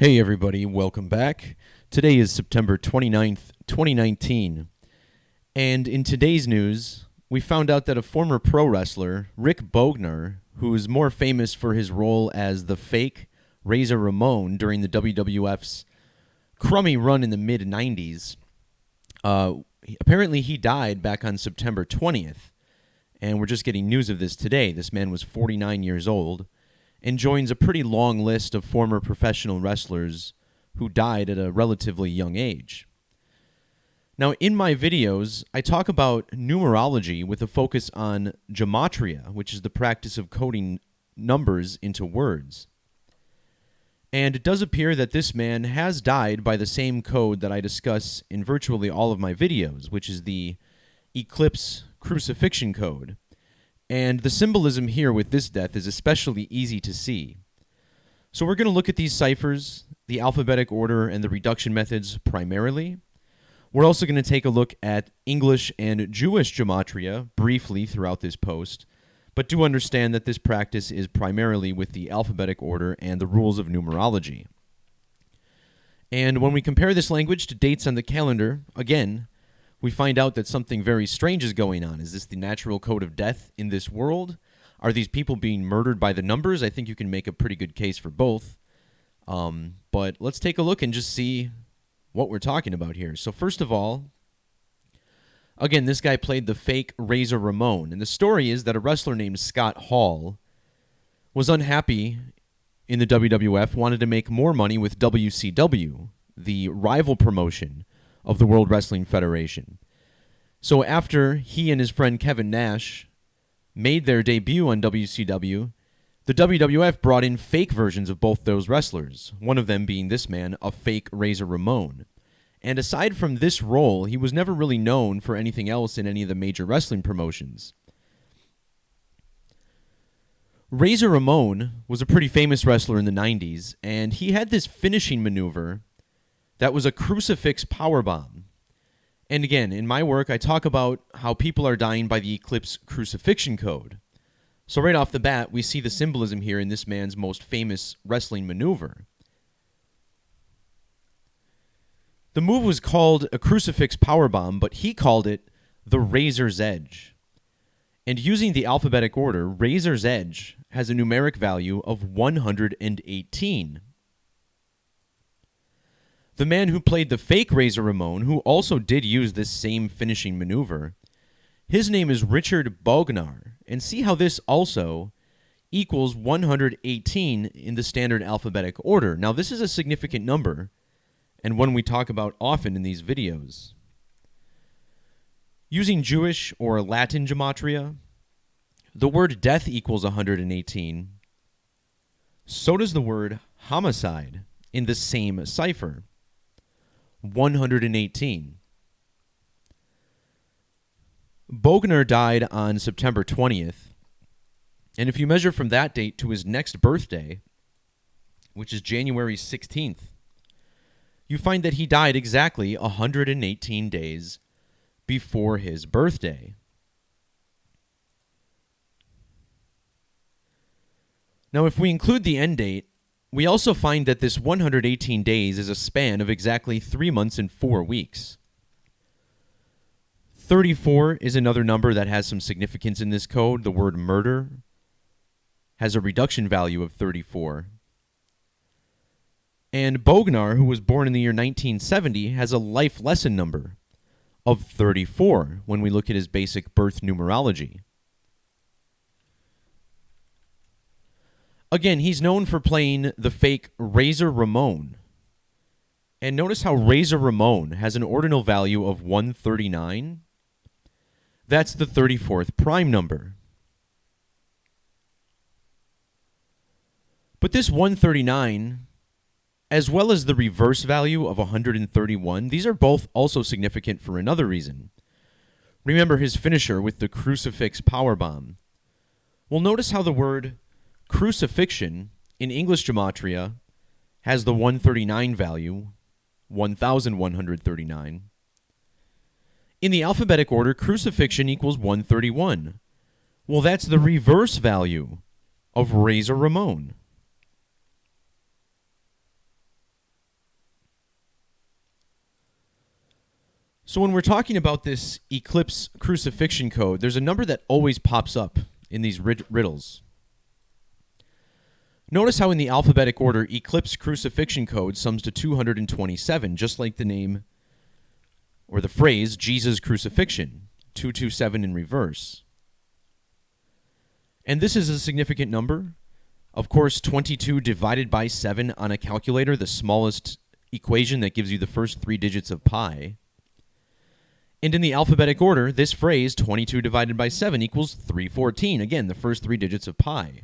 Hey everybody, welcome back. Today is September 29th, 2019. And in today's news, we found out that a former pro wrestler, Rick Bognar, who is more famous for his role as the fake Razor Ramon during the WWF's crummy run in the mid-90s, apparently he died back on September 20th. And we're just getting news of this today. This man was 49 years old and joins a pretty long list of former professional wrestlers who died at a relatively young age. Now, in my videos, I talk about numerology with a focus on Gematria, which is the practice of coding numbers into words. And it does appear that this man has died by the same code that I discuss in virtually all of my videos, which is the Eclipse Crucifixion Code. And the symbolism here with this death is especially easy to see. So we're going to look at these ciphers, the alphabetic order, and the reduction methods primarily. We're also going to take a look at English and Jewish gematria briefly throughout this post, but do understand that this practice is primarily with the alphabetic order and the rules of numerology. And when we compare this language to dates on the calendar, again, we find out that something very strange is going on. Is this the natural code of death in this world? Are these people being murdered by the numbers? I think you can make a pretty good case for both. But let's take a look and just see what we're talking about here. So first of all, again, this guy played the fake Razor Ramon. And the story is that a wrestler named Scott Hall was unhappy in the WWF, wanted to make more money with WCW, the rival promotion of the World Wrestling Federation. So after he and his friend Kevin Nash made their debut on WCW, the WWF brought in fake versions of both those wrestlers, one of them being this man, a fake Razor Ramon. And aside from this role, he was never really known for anything else in any of the major wrestling promotions. Razor Ramon was a pretty famous wrestler in the 90s, and he had this finishing maneuver that was a crucifix powerbomb. And again, in my work, I talk about how people are dying by the Eclipse Crucifixion Code. So right off the bat, we see the symbolism here in this man's most famous wrestling maneuver. The move was called a crucifix powerbomb, but he called it the Razor's Edge. And using the alphabetic order, Razor's Edge has a numeric value of 118. The man who played the fake Razor Ramon, who also did use this same finishing maneuver, his name is Richard Bognar. And see how this also equals 118 in the standard alphabetic order. Now, this is a significant number, and one we talk about often in these videos. Using Jewish or Latin gematria, the word death equals 118. So does the word homicide in the same cipher. 118. Bognar died on September 20th, and if you measure from that date to his next birthday, which is January 16th, you find that he died exactly 118 days before his birthday. Now, if we include the end date, we also find that this 118 days is a span of exactly 3 months and 4 weeks. 34 is another number that has some significance in this code. The word murder has a reduction value of 34. And Bognar, who was born in the year 1970, has a life lesson number of 34 when we look at his basic birth numerology. Again, he's known for playing the fake Razor Ramon. And notice how Razor Ramon has an ordinal value of 139. That's the 34th prime number. But this 139, as well as the reverse value of 131, these are both also significant for another reason. Remember his finisher with the crucifix powerbomb. Well, notice how the word crucifixion in English gematria has the 139 value, 1,139. In the alphabetic order, crucifixion equals 131. Well, that's the reverse value of Razor Ramon. So when we're talking about this eclipse crucifixion code, there's a number that always pops up in these riddles. Notice how in the alphabetic order, eclipse crucifixion code sums to 227, just like the name or the phrase Jesus crucifixion, 227 in reverse. And this is a significant number. Of course, 22 divided by 7 on a calculator, the smallest equation that gives you the first 3 digits of pi. And in the alphabetic order, this phrase, 22 divided by 7 equals 314. Again, the first 3 digits of pi.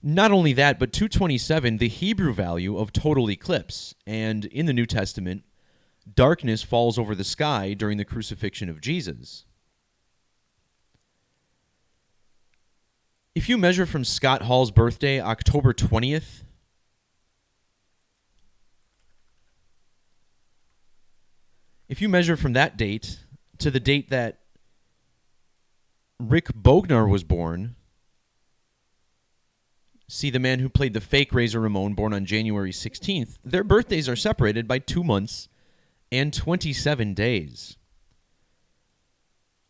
Not only that, but 227, the Hebrew value of total eclipse. And in the New Testament, darkness falls over the sky during the crucifixion of Jesus. If you measure from Scott Hall's birthday, October 20th, if you measure from that date to the date that Rick Bognar was born, see the man who played the fake Razor Ramon, born on January 16th, their birthdays are separated by 2 months and 27 days.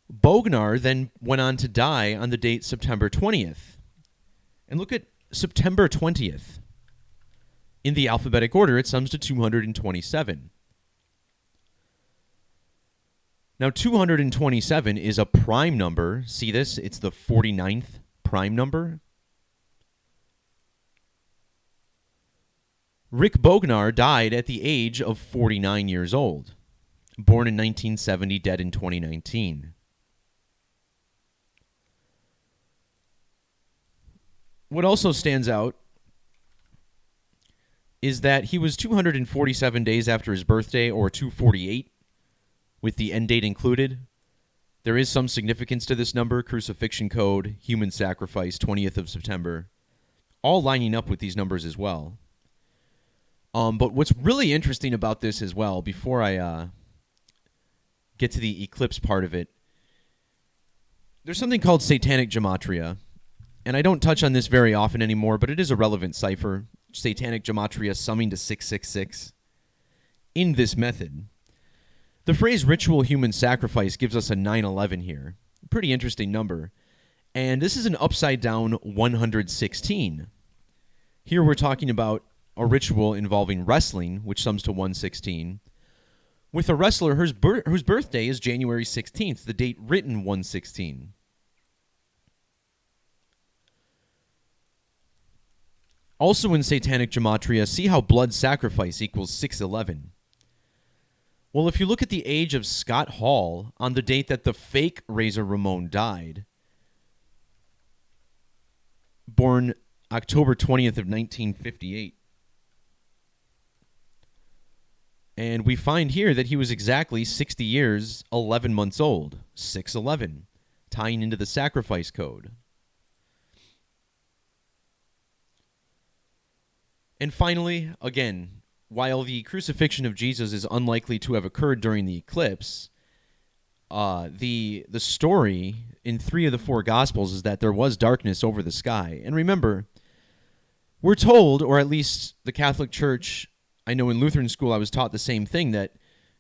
Bognar then went on to die on the date September 20th. And look at September 20th. In the alphabetic order, it sums to 227. Now, 227 is a prime number. See this? It's the 49th prime number. Rick Bognar died at the age of 49 years old, born in 1970, dead in 2019. What also stands out is that he was 247 days after his birthday, or 248, with the end date included. There is some significance to this number: crucifixion code, human sacrifice, 20th of September, all lining up with these numbers as well. But what's really interesting about this as well, before I get to the eclipse part of it, there's something called satanic gematria. And I don't touch on this very often anymore, but it is a relevant cipher. Satanic gematria summing to 666. In this method, the phrase ritual human sacrifice gives us a 911 here. Pretty interesting number. And this is an upside down 116. Here we're talking about a ritual involving wrestling, which sums to 116, with a wrestler whose birthday is January 16th, the date written 116. Also in satanic gematria, see how blood sacrifice equals 611. Well, if you look at the age of Scott Hall on the date that the fake Razor Ramon died, born October 20th of 1958, and we find here that he was exactly 60 years, 11 months old, 611, tying into the sacrifice code. And finally, again, while the crucifixion of Jesus is unlikely to have occurred during the eclipse, the story in 3 of the 4 Gospels is that there was darkness over the sky. And remember, we're told, or at least the Catholic Church, I know in Lutheran school I was taught the same thing, that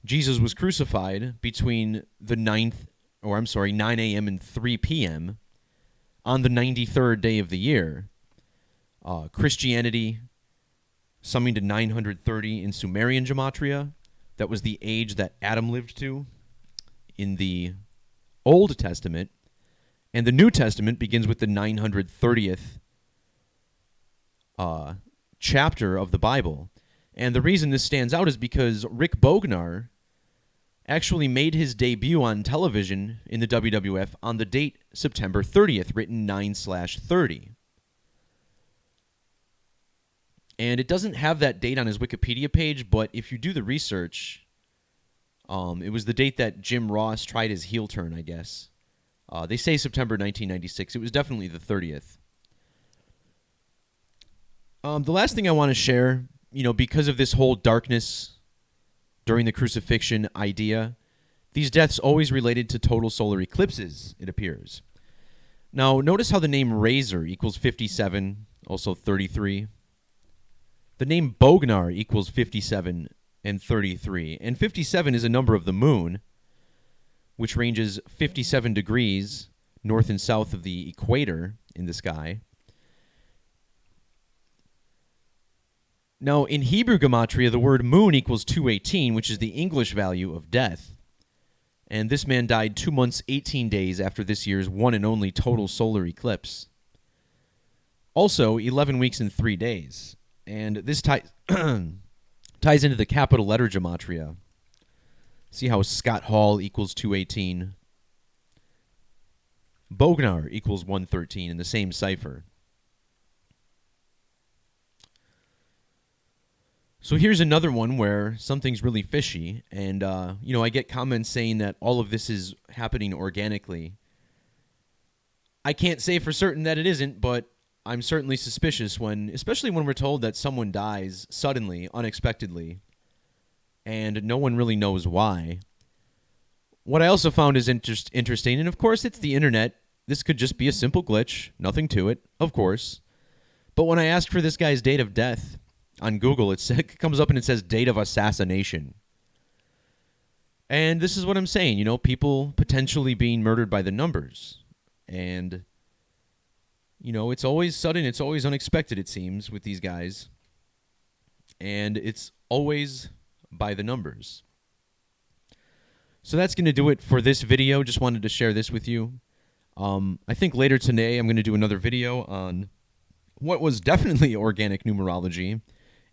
Jesus was crucified between the 9 a.m. and 3 p.m. on the 93rd day of the year. Christianity summing to 930 in Sumerian gematria. That was the age that Adam lived to in the Old Testament. And the New Testament begins with the 930th chapter of the Bible. And the reason this stands out is because Rick Bognar actually made his debut on television in the WWF on the date September 30th, written 9/30. And it doesn't have that date on his Wikipedia page, but if you do the research, it was the date that Jim Ross tried his heel turn, I guess. They say September 1996. It was definitely the 30th. The last thing I want to share, because of this whole darkness during the crucifixion idea, these deaths always related to total solar eclipses, it appears. Now, notice how the name Razor equals 57, also 33. The name Bognar equals 57 and 33. And 57 is a number of the moon, which ranges 57 degrees north and south of the equator in the sky. Now, in Hebrew Gematria, the word moon equals 218, which is the English value of death. And this man died 2 months, 18 days after this year's one and only total solar eclipse. Also, 11 weeks and 3 days. And this ties into the capital letter Gematria. See how Scott Hall equals 218. Bognar equals 113 in the same cipher. So here's another one where something's really fishy, and I get comments saying that all of this is happening organically. I can't say for certain that it isn't, but I'm certainly suspicious especially when we're told that someone dies suddenly, unexpectedly, and no one really knows why. What I also found is interesting, and of course it's the internet. This could just be a simple glitch, nothing to it, of course. But when I asked for this guy's date of death on Google, it comes up and it says date of assassination. And this is what I'm saying, people potentially being murdered by the numbers. And, it's always sudden, it's always unexpected, it seems, with these guys. And it's always by the numbers. So that's going to do it for this video. Just wanted to share this with you. I think later today I'm going to do another video on what was definitely organic numerology,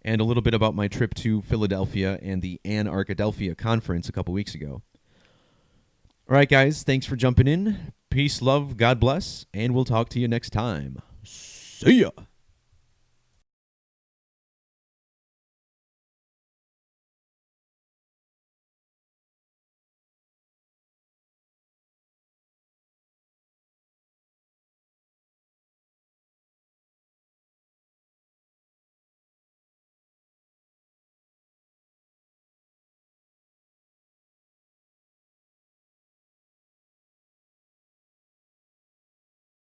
and a little bit about my trip to Philadelphia and the Anarchadelphia conference a couple weeks ago. All right, guys, thanks for jumping in. Peace, love, God bless, and we'll talk to you next time. See ya!